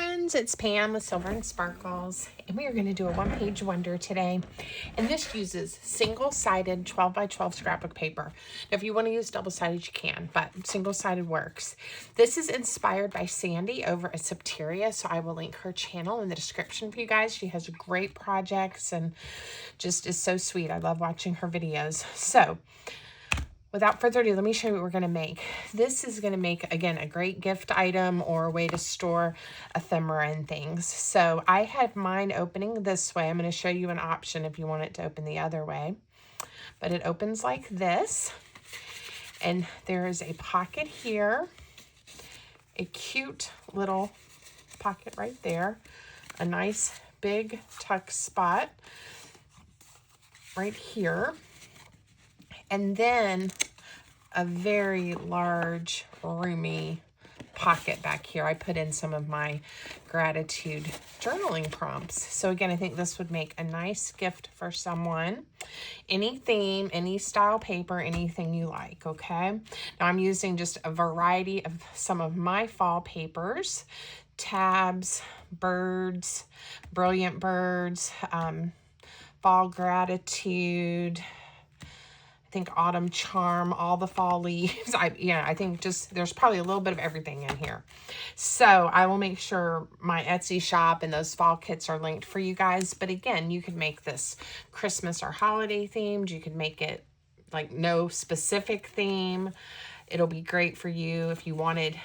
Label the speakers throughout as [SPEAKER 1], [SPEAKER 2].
[SPEAKER 1] friends, it's Pam with Silver and Sparkles, and we are going to do a one-page wonder today. And this uses single-sided 12 by 12 scrapbook paper. Now, if you want to use double-sided, you can, but single-sided works. This is inspired by Sandy over at Septeria, so I will link her channel in the description for you guys. She has great projects and just is so sweet. I love watching her videos. So, without further ado, let me show you what we're going to make. This is going to make, again, a great gift item or a way to store ephemera and things. So I have mine opening this way. I'm going to show you an option if you want it to open the other way. But it opens like this. And there is a pocket here. A cute little pocket right there. A nice big tuck spot right here. And then a very large, roomy pocket back here. I put in some of my gratitude journaling prompts. So again, I think this would make a nice gift for someone. Any theme, any style paper, anything you like, okay? Now I'm using just a variety of some of my fall papers. Tabs, birds, brilliant birds, fall gratitude, I think autumn charm, all the fall leaves. I think just there's probably a little bit of everything in here. So I will make sure my Etsy shop and those fall kits are linked for you guys. But again, you could make this Christmas or holiday themed. You could make it like no specific theme. It'll be great for you if you wanted,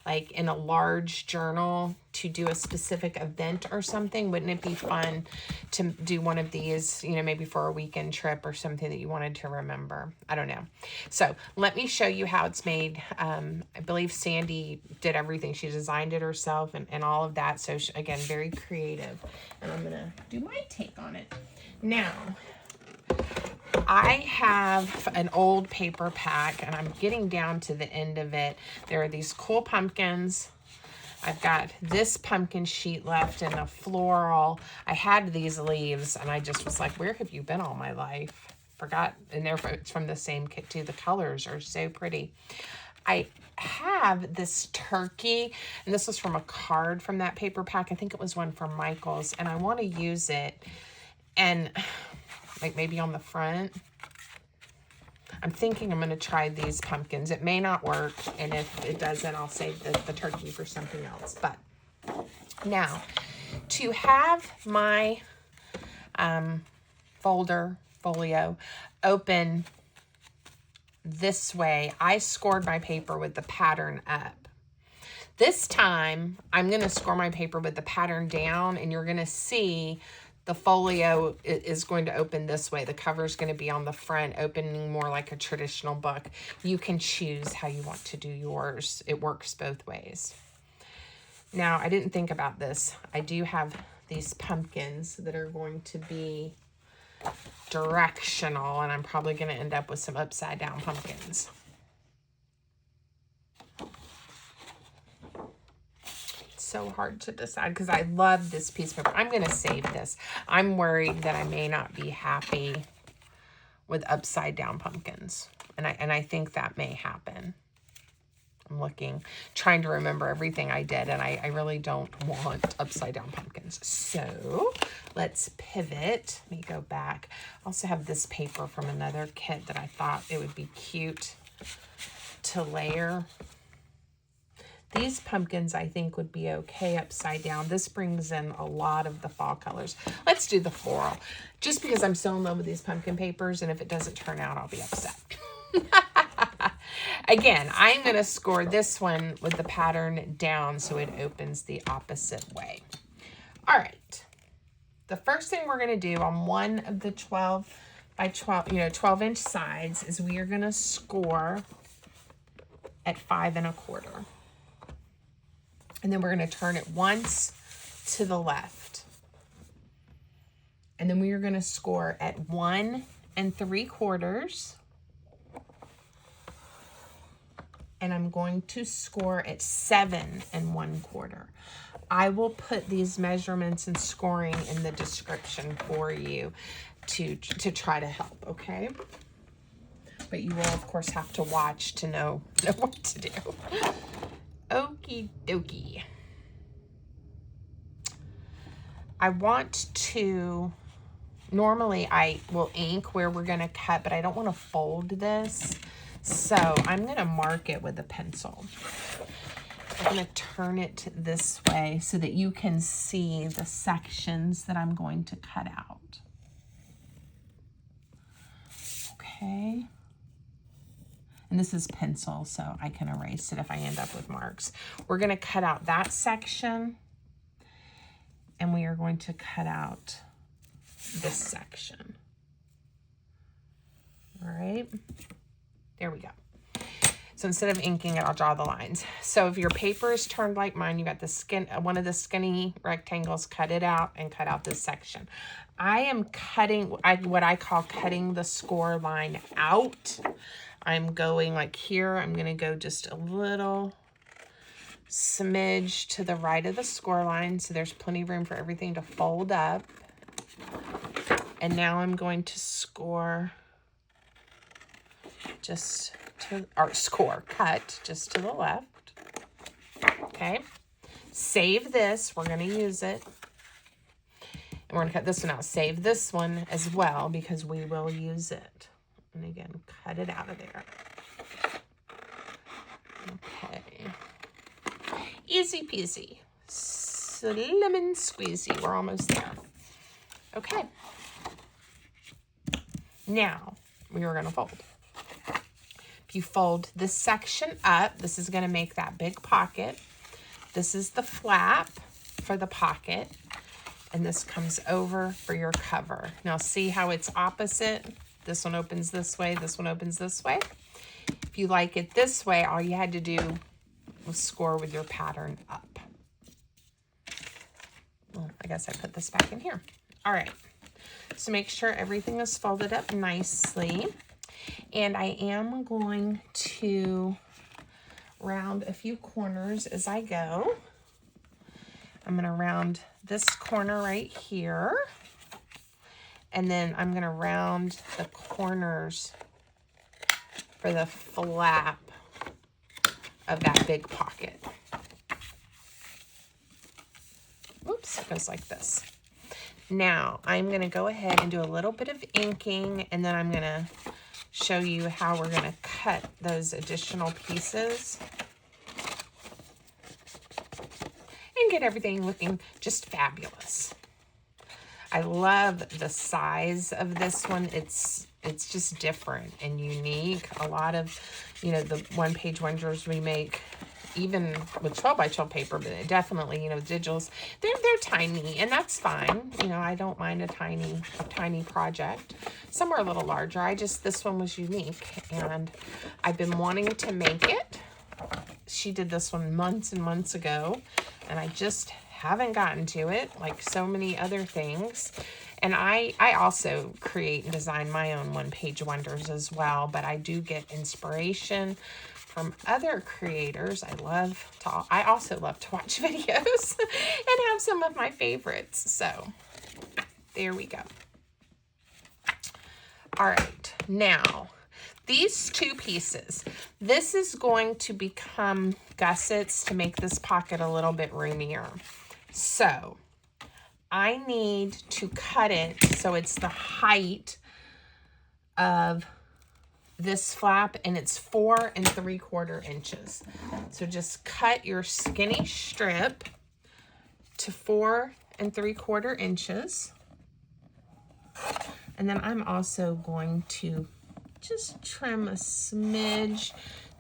[SPEAKER 1] like in a large journal, to do a specific event or something. Wouldn't it be fun to do one of these, you know, maybe for a weekend trip or something that you wanted to remember? I don't know. So let me show you how it's made. I believe Sandy did everything. She designed it herself and all of that. So again, very creative. And I'm gonna do my take on it. Now, I have an old paper pack and I'm getting down to the end of it. There are these cool pumpkins. I've got this pumpkin sheet left and a floral. I had these leaves and I just was like, where have you been all my life? Forgot, and it's from the same kit too. The colors are so pretty. I have this turkey, and this was from a card from that paper pack. I think it was one from Michael's, and I want to use it and like maybe on the front. I'm thinking I'm going to try these pumpkins. It may not work, and if it doesn't, I'll save the turkey for something else. But now, to have my folio open this way, I scored my paper with the pattern up. This time, I'm going to score my paper with the pattern down, and you're going to see the folio is going to open this way. The cover is going to be on the front, opening more like a traditional book. You can choose how you want to do yours. It works both ways. Now, I didn't think about this. I do have these pumpkins that are going to be directional, and I'm probably going to end up with some upside down pumpkins. So hard to decide because I love this piece of paper. I'm going to save this. I'm worried that I may not be happy with upside down pumpkins. And I think that may happen. I'm trying to remember everything I did, and I really don't want upside down pumpkins. So let's pivot. Let me go back. I also have this paper from another kit that I thought it would be cute to layer. These pumpkins, I think, would be okay upside down. This brings in a lot of the fall colors. Let's do the floral. Just because I'm so in love with these pumpkin papers, and if it doesn't turn out, I'll be upset. Again, I'm going to score this one with the pattern down so it opens the opposite way. All right. The first thing we're going to do on one of the 12 by 12, 12-inch sides is we are going to score at 5 1/4. And then we're going to turn it once to the left. And then we are going to score at 1 3/4. And I'm going to score at 7 1/4. I will put these measurements and scoring in the description for you to try to help, okay? But you will, of course, have to watch to know what to do. Okie dokie. I want to, normally I will ink where we're going to cut, but I don't want to fold this. So I'm going to mark it with a pencil. I'm going to turn it this way so that you can see the sections that I'm going to cut out. Okay. And this is pencil, so I can erase it if I end up with marks. We're going to cut out that section, and we are going to cut out this section. All right, there we go. So instead of inking it, I'll draw the lines. So if your paper is turned like mine, you got the skin, one of the skinny rectangles, cut it out and cut out this section. I am cutting what I call cutting the score line out. I'm going like here. I'm going to go just a little smidge to the right of the score line, so there's plenty of room for everything to fold up. And now I'm going to score just to, or score, cut just to the left. Okay. Save this. We're going to use it. And we're going to cut this one out. Save this one as well because we will use it. And again, cut it out of there. Okay. Easy peasy. Lemon squeezy. We're almost there. Okay. Now, we are going to fold. If you fold this section up, this is going to make that big pocket. This is the flap for the pocket. And this comes over for your cover. Now, see how it's opposite? This one opens this way. This one opens this way. If you like it this way, all you had to do was score with your pattern up. Well, I guess I put this back in here. All right. So make sure everything is folded up nicely. And I am going to round a few corners as I go. I'm going to round this corner right here. And then I'm going to round the corners for the flap of that big pocket. Oops, it goes like this. Now, I'm going to go ahead and do a little bit of inking, and then I'm going to show you how we're going to cut those additional pieces and get everything looking just fabulous. I love the size of this one. It's just different and unique. A lot of, you know, the one-page wonders we make, even with 12 by 12 paper, but definitely, you know, digitals, they're tiny, and that's fine. You know, I don't mind a tiny project. Some are a little larger. This one was unique, and I've been wanting to make it. She did this one months and months ago, and I just haven't gotten to it, like so many other things. And I also create and design my own one-page wonders as well, but I do get inspiration from other creators. I also love to watch videos and have some of my favorites. So there we go. All right, now these two pieces, this is going to become gussets to make this pocket a little bit roomier. So I need to cut it so it's the height of this flap, and it's 4 3/4 inches. So just cut your skinny strip to 4 3/4 inches. And then I'm also going to just trim a smidge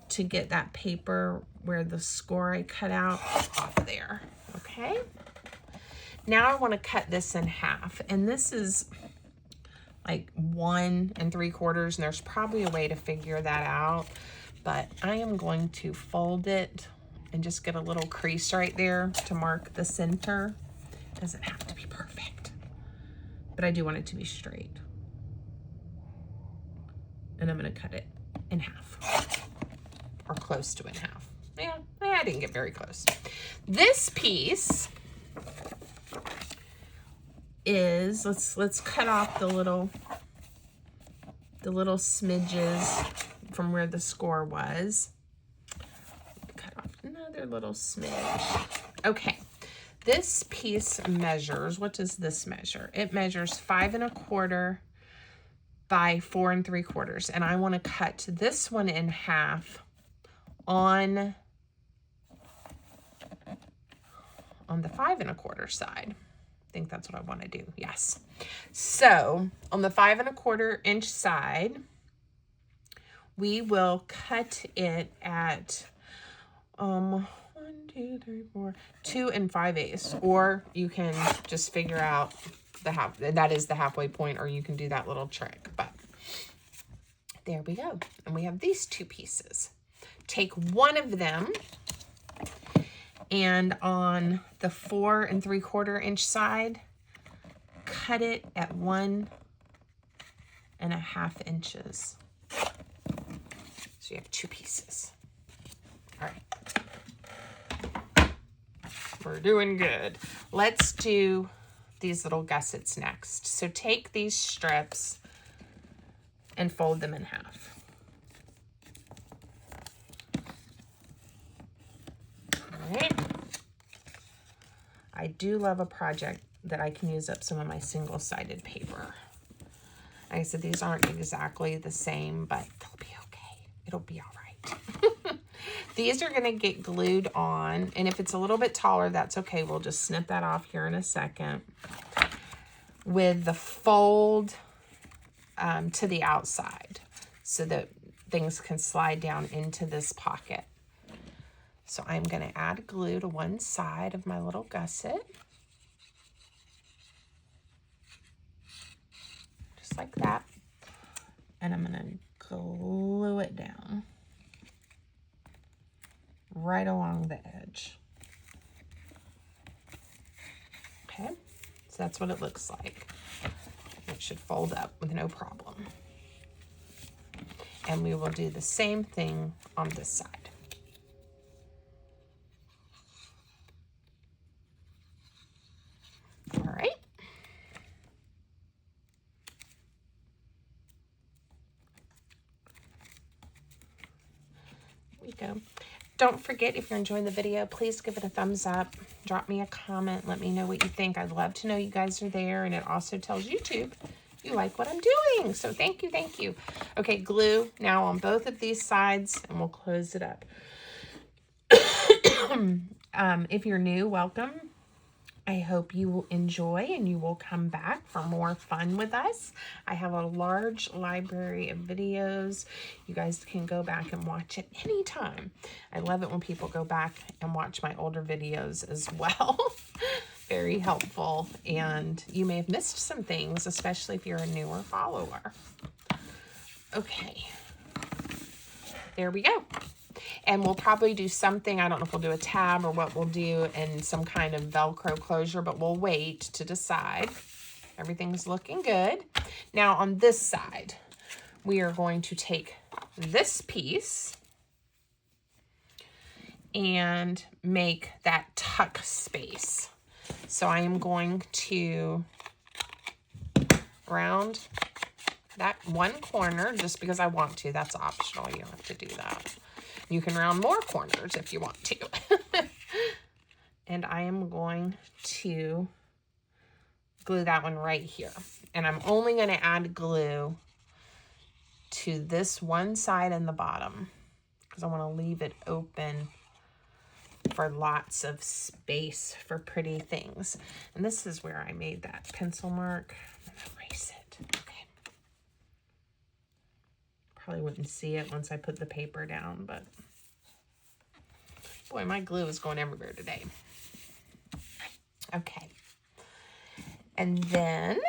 [SPEAKER 1] to get that paper where the score I cut out off there. Okay. Now I want to cut this in half, and this is like 1 3/4, and there's probably a way to figure that out, but I am going to fold it and just get a little crease right there to mark the center. Doesn't have to be perfect, but I do want it to be straight. And I'm going to cut it in half, or close to in half. Yeah, I didn't get very close. This piece is, let's cut off the little smidges from where the score was. Cut off another little smidge. Okay, This piece measures, what does this measure? It measures 5 1/4 by 4 3/4. And I want to cut this one in half on the 5 1/4 side. I think that's what I want to do. Yes. So on the 5 1/4 inch side, we will cut it at 1, 2, 3, 4, 2 5/8, or you can just figure out the half. That is the halfway point, or you can do that little trick. But there we go, and we have these two pieces. Take one of them, and on the 4 3/4 inch side, cut it at 1 1/2 inches. So you have two pieces. All right. We're doing good. Let's do these little gussets next. So take these strips and fold them in half. All right. I do love a project that I can use up some of my single-sided paper. Like I said, these aren't exactly the same, but they'll be okay. It'll be all right. These are going to get glued on, and if it's a little bit taller, that's okay. We'll just snip that off here in a second with the fold to the outside so that things can slide down into this pocket. So I'm going to add glue to one side of my little gusset. Just like that. And I'm going to glue it down right along the edge. Okay, so that's what it looks like. It should fold up with no problem. And we will do the same thing on this side. All right. There we go. Don't forget, if you're enjoying the video, please give it a thumbs up. Drop me a comment. Let me know what you think. I'd love to know you guys are there. And it also tells YouTube you like what I'm doing. So thank you, thank you. Okay, glue now on both of these sides, and we'll close it up. If you're new, welcome. I hope you will enjoy and you will come back for more fun with us. I have a large library of videos. You guys can go back and watch it anytime. I love it when people go back and watch my older videos as well. Very helpful. And you may have missed some things, especially if you're a newer follower. Okay. There we go. And we'll probably do something, I don't know if we'll do a tab or what we'll do, and some kind of Velcro closure, but we'll wait to decide. Everything's looking good. Now on this side, we are going to take this piece and make that tuck space. So I am going to round that one corner just because I want to. That's optional. You don't have to do that. You can round more corners if you want to. And I am going to glue that one right here. And I'm only going to add glue to this one side and the bottom because I want to leave it open for lots of space for pretty things. And this is where I made that pencil mark. I'm going to erase it. Okay. Probably wouldn't see it once I put the paper down, but boy, my glue is going everywhere today. Okay. And then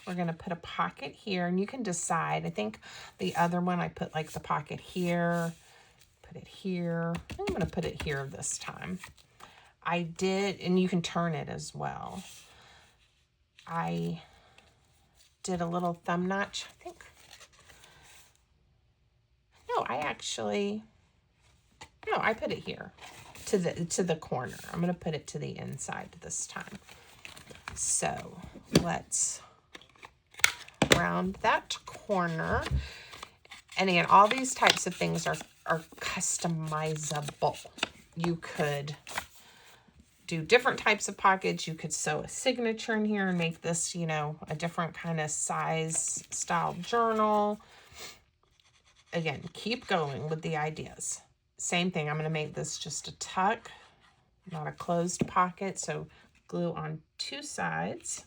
[SPEAKER 1] we're going to put a pocket here, and you can decide. I think the other one I put like the pocket here, put it here. I think I'm going to put it here this time. I did, and you can turn it as well. I did a little thumb notch, I think. No, I put it here to the corner. I'm going to put it to the inside this time. So let's round that corner. And again, all these types of things are customizable. You could do different types of pockets. You could sew a signature in here and make this, you know, a different kind of size style journal. Again, keep going with the ideas. Same thing, I'm going to make this just a tuck, not a closed pocket. So glue on 2 sides.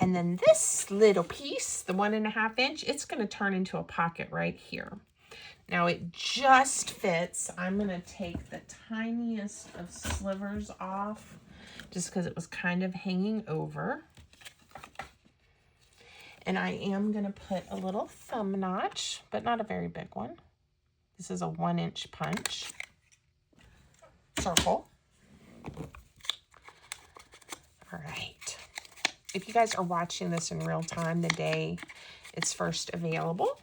[SPEAKER 1] And then this little piece, the 1.5 inch, it's going to turn into a pocket right here. Now it just fits. I'm going to take the tiniest of slivers off just because it was kind of hanging over. And I am going to put a little thumb notch, but not a very big one. This is a 1-inch punch circle. All right. If you guys are watching this in real time, the day it's first available,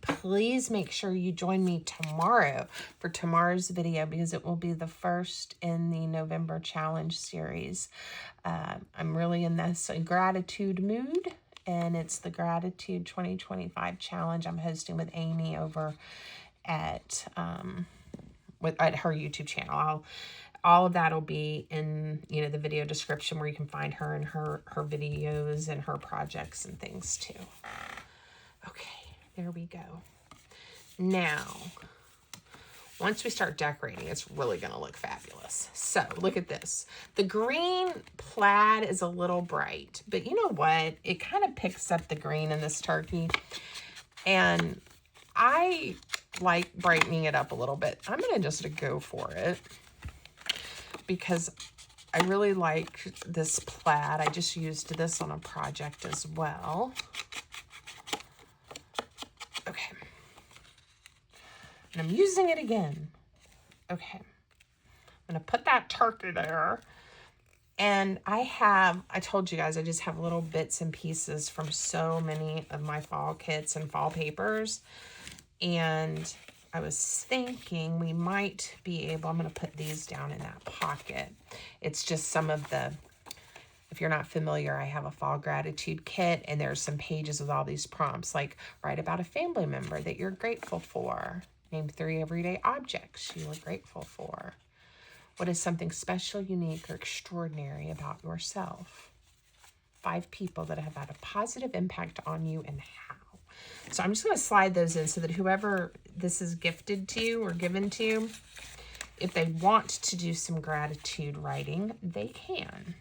[SPEAKER 1] please make sure you join me tomorrow for tomorrow's video because it will be the first in the November challenge series. I'm really in this gratitude mood, and it's the Gratitude 2025 challenge I'm hosting with Amy over at her YouTube channel. All of that will be in, you know, the video description where you can find her and her videos and her projects and things too. Okay. There we go. Now, once we start decorating, it's really going to look fabulous. So, look at this. The green plaid is a little bright, but you know what? It kind of picks up the green in this turkey, and I like brightening it up a little bit. I'm going to just go for it because I really like this plaid. I just used this on a project as well. Okay. And I'm using it again. Okay. I'm going to put that turkey there. And I told you guys, I just have little bits and pieces from so many of my fall kits and fall papers. And I was thinking we might be able, I'm going to put these down in that pocket. It's just some of the, if you're not familiar, I have a fall gratitude kit, and there's some pages with all these prompts, like write about a family member that you're grateful for. Name 3 everyday objects you are grateful for. What is something special, unique, or extraordinary about yourself? 5 people that have had a positive impact on you and how. So I'm just going to slide those in so that whoever this is gifted to or given to, if they want to do some gratitude writing, they can.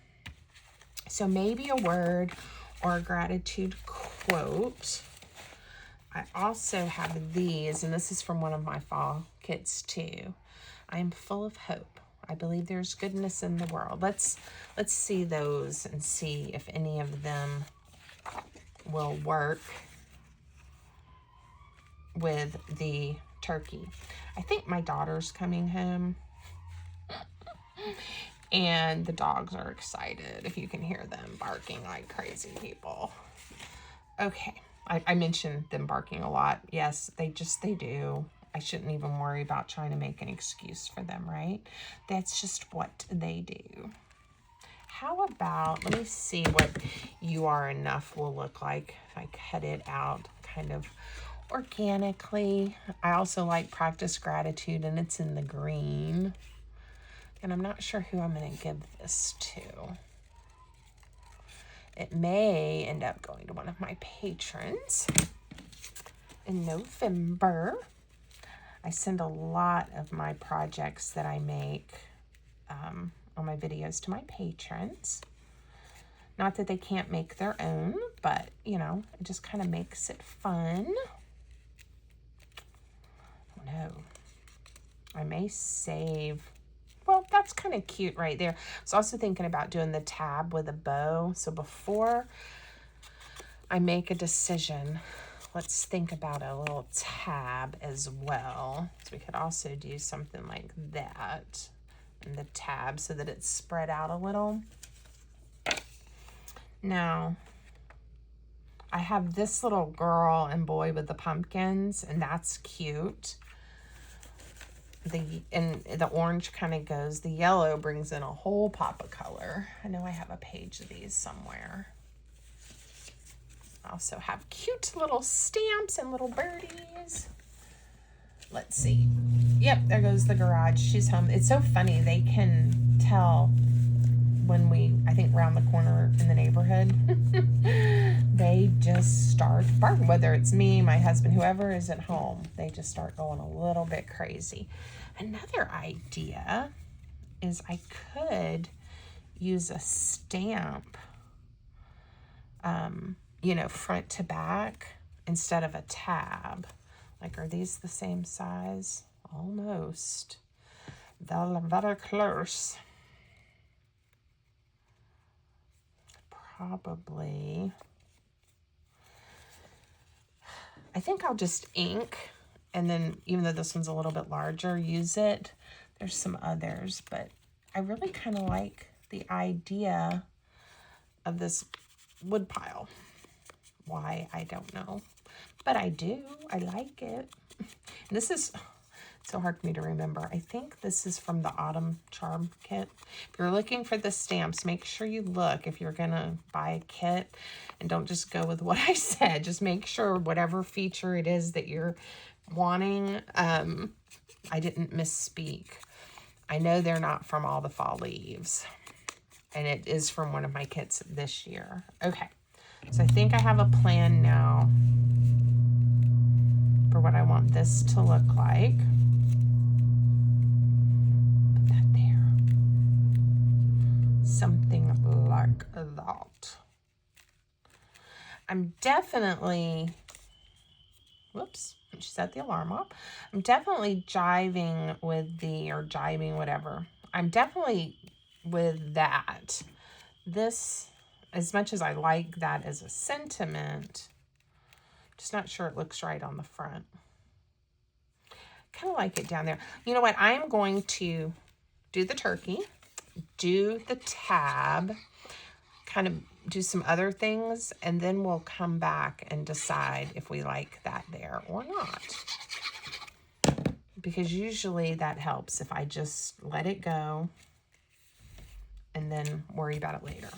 [SPEAKER 1] So maybe a word or a gratitude quote. I also have these, and this is from one of my fall kits too. I am full of hope. I believe there's goodness in the world. Let's see those and see if any of them will work with the turkey. I think my daughter's coming home, and the dogs are excited if you can hear them barking like crazy people. Okay. I mentioned them barking a lot. Yes, they do. I shouldn't even worry about trying to make an excuse for them, right? That's just what they do. How about, let me see what You Are Enough will look like if I cut it out kind of organically. I also like Practice Gratitude, and it's in the green. And I'm not sure who I'm going to give this to. It may end up going to one of my patrons in November. I send a lot of my projects that I make on my videos to my patrons. Not that they can't make their own, but, you know, it just kind of makes it fun. Oh, no. I may save... Well, that's kind of cute right there. I was also thinking about doing the tab with a bow. So before I make a decision, let's think about a little tab as well. So we could also do something like that in the tab so that it's spread out a little. Now, I have this little girl and boy with the pumpkins, and that's cute. The orange kind of goes, the yellow brings in a whole pop of color. I know I have a page of these somewhere. I also have cute little stamps and little birdies. Let's see. Yep, there goes the garage. She's home. It's so funny. They can tell when we, I think, round the corner in the neighborhood. They just start barking. Whether it's me, my husband, whoever is at home, they just start going a little bit crazy. Another idea is I could use a stamp, you know, front to back instead of a tab. Like, are these the same size? Almost. They're very close. Probably. I think I'll just ink, and then even though this one's a little bit larger, use it. There's some others, but I really kind of like the idea of this wood pile. Why, I don't know, but I do. I like it. And this is so hard for me to remember. I think this is from the Autumn Charm kit. If you're looking for the stamps, make sure you look if you're gonna buy a kit, and don't just go with what I said. Just make sure whatever feature it is that you're wanting, I didn't misspeak. I know they're not from All the Fall Leaves, and it is from one of my kits this year. Okay, so I think I have a plan now for what I want this to look like. Put that there. Something like that. I'm definitely, whoops, she set the alarm off. I'm definitely jiving with the, or jibing, whatever. I'm definitely with that. This, as much as I like that as a sentiment, just not sure it looks right on the front. Kind of like it down there. You know what? I'm going to do the turkey, do the tab, kind of do some other things, and then we'll come back and decide if we like that there or not. Because usually that helps if I just let it go and then worry about it later.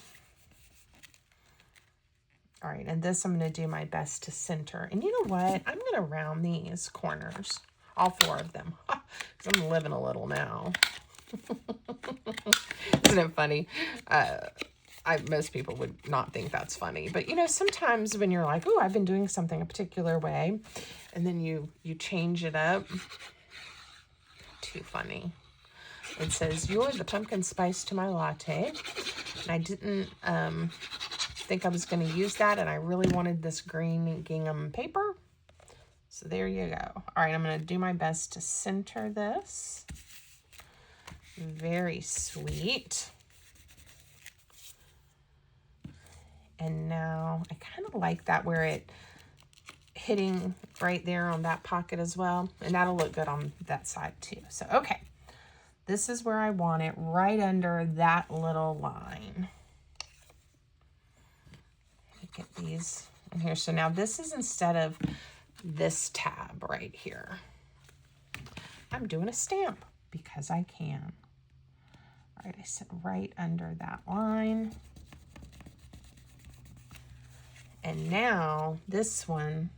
[SPEAKER 1] All right, and this I'm going to do my best to center. And you know what? I'm going to round these corners, all 4 of them, because I'm living a little now. Isn't it funny? Most people would not think that's funny. But, you know, sometimes when you're like, oh, I've been doing something a particular way, and then you change it up. Too funny. It says, you're the pumpkin spice to my latte. And I didn't think I was going to use that, and I really wanted this green gingham paper. So there you go. All right, I'm going to do my best to center this. Very sweet. And now I kind of like that where it hitting right there on that pocket as well. And that'll look good on that side too. So, okay. This is where I want it, right under that little line. Get these in here. So now this is instead of this tab right here. I'm doing a stamp because I can. All right, I sit right under that line. And now this one,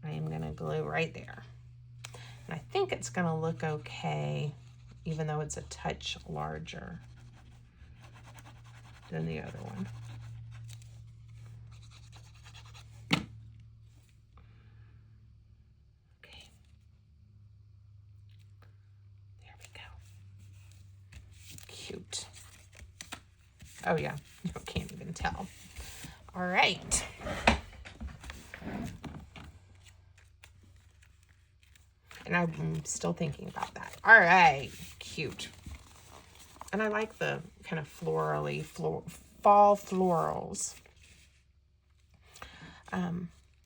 [SPEAKER 1] I am going to glue right there. And I think it's going to look okay, even though it's a touch larger than the other one. Okay. There we go. Cute. Oh yeah, you can't even tell. All right. And I'm still thinking about that. All right, cute. And I like the kind of florally, fall florals.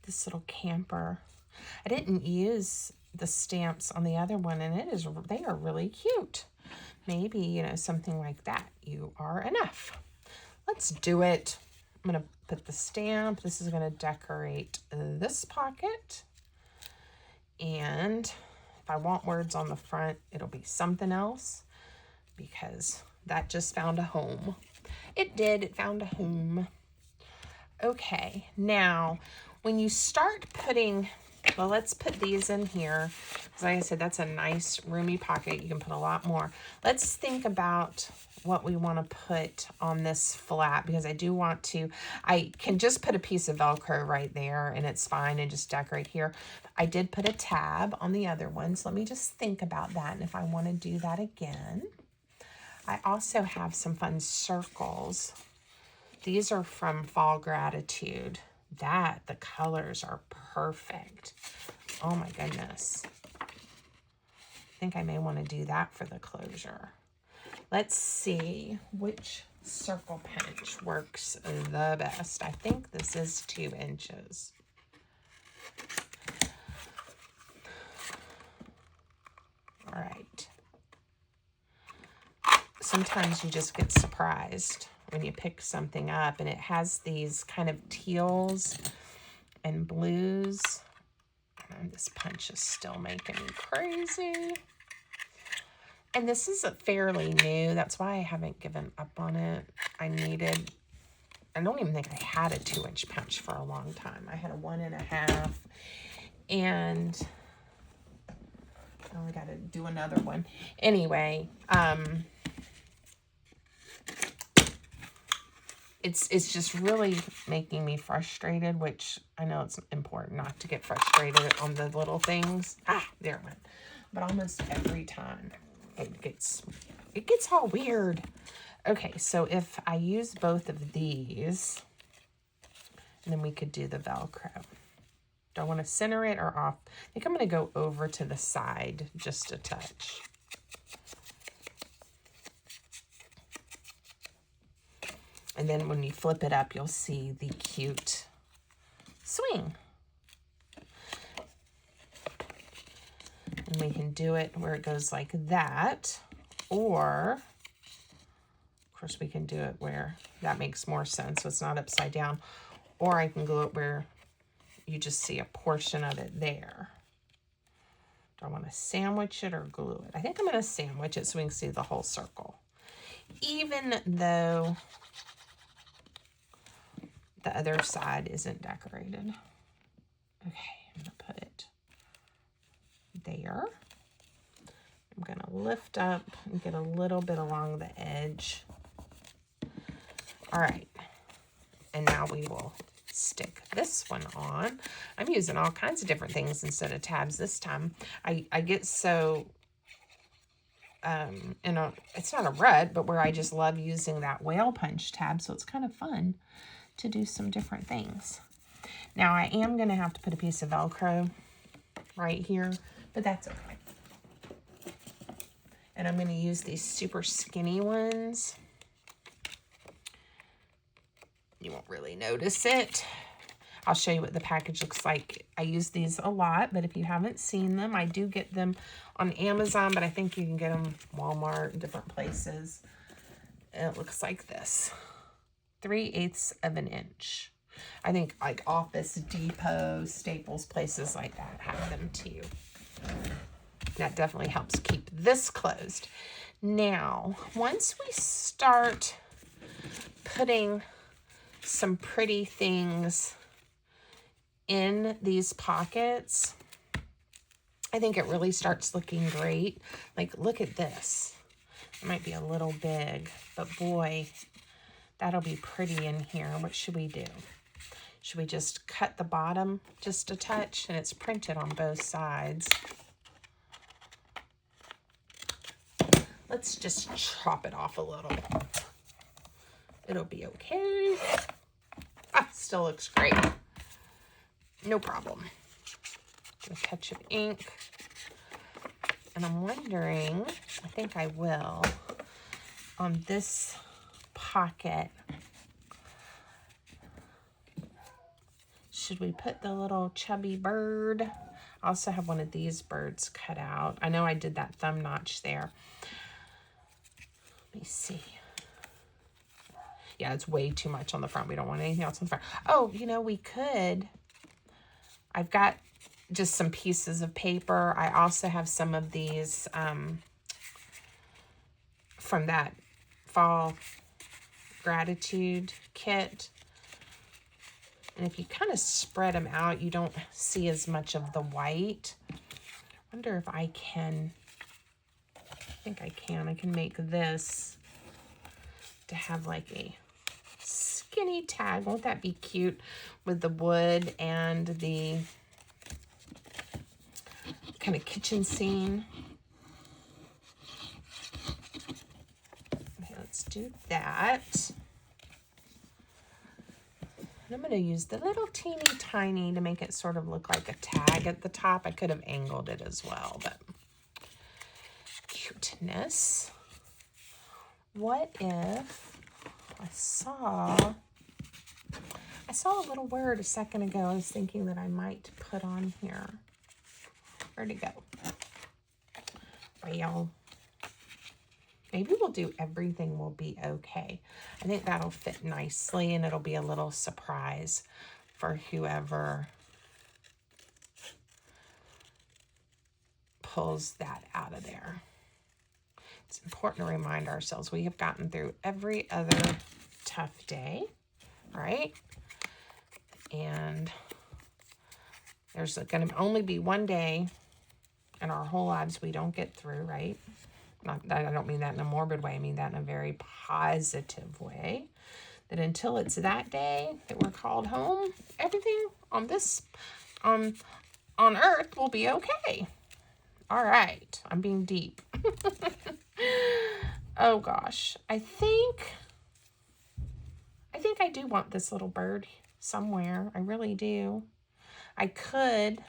[SPEAKER 1] This little camper. I didn't use the stamps on the other one, and they are really cute. Maybe, you know, something like that. You are enough. Let's do it. I'm going to put the stamp. This is going to decorate this pocket. And if I want words on the front, it'll be something else, because that just found a home. It did. It found a home. Okay. Now, when you start putting Well, let's put these in here. Because like I said, that's a nice roomy pocket. You can put a lot more. Let's think about what we want to put on this flap, because I do want to, I can just put a piece of Velcro right there and it's fine, and just decorate here. I did put a tab on the other one, so let me just think about that and if I want to do that again. I also have some fun circles. These are from Fall Gratitude. The colors are perfect. Oh my goodness. I think I may want to do that for the closure. Let's see which circle pinch works the best. I think this is 2 inches. All right. Sometimes you just get surprised when you pick something up and it has these kind of teals and blues. And this punch is still making me crazy. And this is fairly new. That's why I haven't given up on it. I don't even think I had a 2-inch punch for a long time. I had a 1.5, and I got to do another one. Anyway, it's just really making me frustrated, which I know it's important not to get frustrated on the little things. There it went. But almost every time it gets all weird. Okay, so if I use both of these, and then we could do the Velcro. Do I want to center it or off? I think I'm going to go over to the side just a touch. And then when you flip it up, you'll see the cute swing. And we can do it where it goes like that, or of course we can do it where that makes more sense, so it's not upside down, or I can glue it where you just see a portion of it there. Do I want to sandwich it or glue it? I think I'm going to sandwich it so we can see the whole circle, even though the other side isn't decorated. Okay, I'm going to put it there. I'm going to lift up and get a little bit along the edge. All right, and now we will stick this one on. I'm using all kinds of different things instead of tabs this time. I get so it's not a rut, but where I just love using that whale punch tab, so it's kind of fun to do some different things. Now I am going to have to put a piece of Velcro right here, but that's okay. And I'm going to use these super skinny ones. You won't really notice it. I'll show you what the package looks like. I use these a lot, but if you haven't seen them, I do get them on Amazon, but I think you can get them Walmart, different places. And it looks like this. 3/8 of an inch. I think like Office Depot, Staples, places like that have them too. That definitely helps keep this closed. Now, once we start putting some pretty things in these pockets, I think it really starts looking great. Like, look at this. It might be a little big, but boy, that'll be pretty in here. What should we do? Should we just cut the bottom just a touch? And it's printed on both sides. Let's just chop it off a little. It'll be okay. Still looks great. No problem. A touch of ink. And I'm wondering, I think I will, on this pocket, should we put the little chubby bird? I also have one of these birds cut out. I know I did that thumb notch there. Let me see. Yeah, it's way too much on the front. We don't want anything else on the front. Oh, you know, we could. I've got just some pieces of paper. I also have some of these from that Fall Gratitude kit. And if you kind of spread them out, you don't see as much of the white. I wonder if I can, I think I can make this to have like a skinny tag. Won't that be cute with the wood and the kind of kitchen scene? Okay, let's do that. And I'm going to use the little teeny tiny to make it sort of look like a tag at the top. I could have angled it as well, but cuteness. What if I saw a little word a second ago I was thinking that I might put on here. Where'd it go? Well, maybe we'll do everything will be okay. I think that'll fit nicely, and it'll be a little surprise for whoever pulls that out of there. It's important to remind ourselves we have gotten through every other tough day, right? And there's going to only be one day in our whole lives we don't get through, right? I don't mean that in a morbid way. I mean that in a very positive way. That until it's that day that we're called home, everything on earth will be okay. All right, I'm being deep. Oh gosh, I think I do want this little bird somewhere. I really do. I could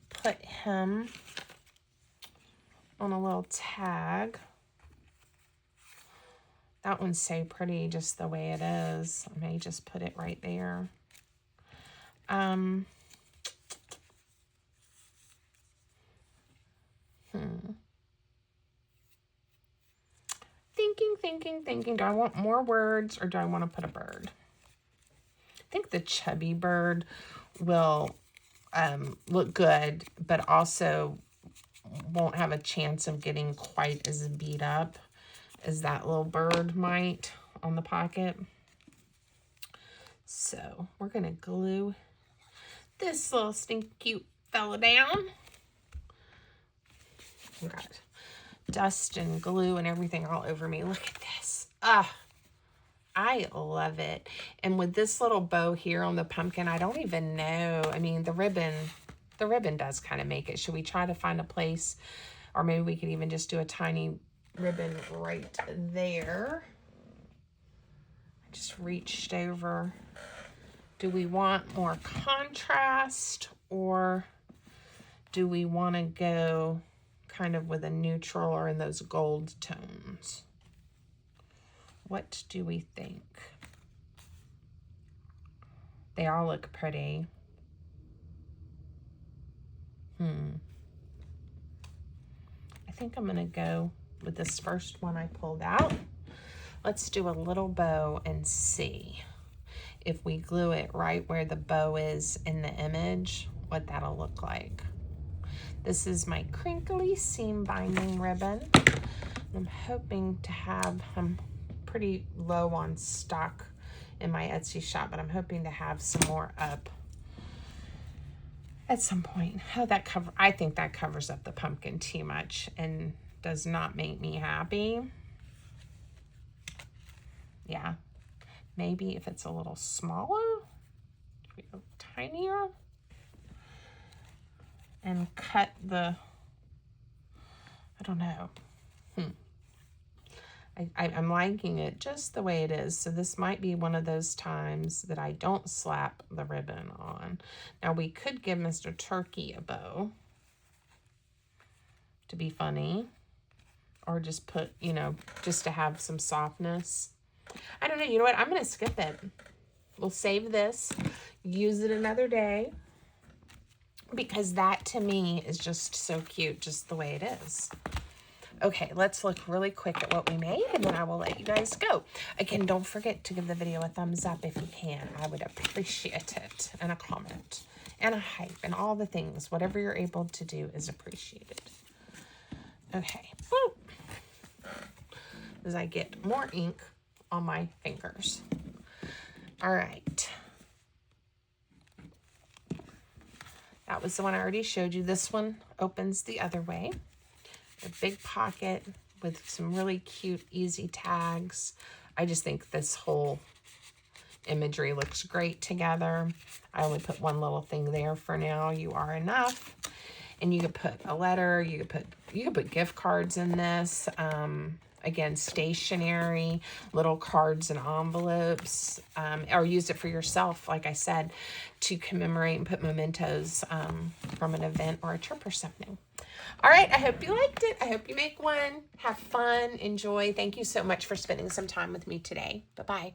[SPEAKER 1] put him on a little tag. That one's so pretty just the way it is. I may just put it right there. Thinking. Do I want more words or do I want to put a bird? I think the chubby bird will look good, but also won't have a chance of getting quite as beat up as that little bird might on the pocket. So we're going to glue this little stinky cute fella down. I've got dust and glue and everything all over me. Look at this. I love it. And with this little bow here on the pumpkin, I don't even know. I mean, the ribbon does kind of make it. Should we try to find a place, or maybe we could even just do a tiny ribbon right there? I just reached over. Do we want more contrast, or do we want to go kind of with a neutral or in those gold tones? What do we think? They all look pretty. I think I'm going to go with this first one I pulled out. Let's do a little bow and see if we glue it right where the bow is in the image, what that'll look like. This is my crinkly seam binding ribbon. I'm hoping to have, I'm pretty low on stock in my Etsy shop, but I'm hoping to have some more up at some point. I think that covers up the pumpkin too much and does not make me happy. Yeah, maybe if it's a little smaller, if we go tinier, and cut the, I don't know. I'm liking it just the way it is. So this might be one of those times that I don't slap the ribbon on. Now we could give Mr. Turkey a bow to be funny, or just put, you know, just to have some softness. I don't know. You know what? I'm going to skip it. We'll save this, use it another day, because that to me is just so cute, just the way it is. Okay, let's look really quick at what we made, and then I will let you guys go. Again, don't forget to give the video a thumbs up if you can. I would appreciate it. And a comment. And a hype. And all the things. Whatever you're able to do is appreciated. Okay. Woo. As I get more ink on my fingers. All right. That was the one I already showed you. This one opens the other way. A big pocket with some really cute, easy tags. I just think this whole imagery looks great together. I only put one little thing there for now. You are enough. And you could put a letter, you could put gift cards in this. Again, stationery, little cards and envelopes, or use it for yourself, like I said, to commemorate and put mementos from an event or a trip or something. All right, I hope you liked it. I hope you make one. Have fun, enjoy. Thank you so much for spending some time with me today. Bye-bye.